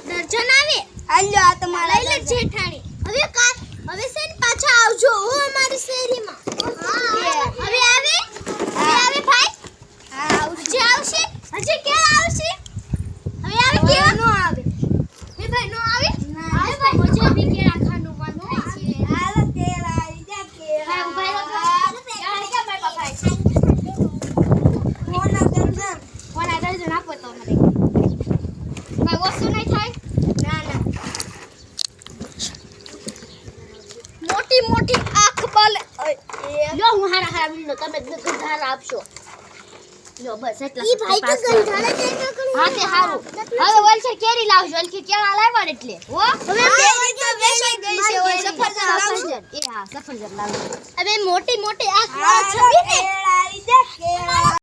દર્જન આવે હાલ્યો આ તમારા લઈ લે જેઠાણી હવે સેન પાછા આવજો હો અમારી શેરીમાં હવે આવે ભાઈ આવશે હજી ક્યાં આવશે હવે આવે કે નો આવે મે ભાઈ નો આવે આવે ભાઈ મજા બી કે ખાનું વાનો છે હાલ તેરા જા કે હા ભાઈ યાર કે મારા ભાઈ ફોન આગળ જ ના પતો મને ભાઈ વસ્તુ નહીં થાય ના મોટી આંખ બાલે લો હું હારા વિનો તમે ગંધાર આપશો લો બસ એટલા ઈ ભાઈ તો ગંધાર જ હા તે હારું હવે વલસર કેરી લાવજો અલકી કેળા લાવ્યા એટલે હો હવે કેરી તો વેચાઈ ગઈ છે ઓય સફરજન એ હા સફરજન લાવજો હવે મોટી આંખ છબી ને કેળા ઈ દે કેળા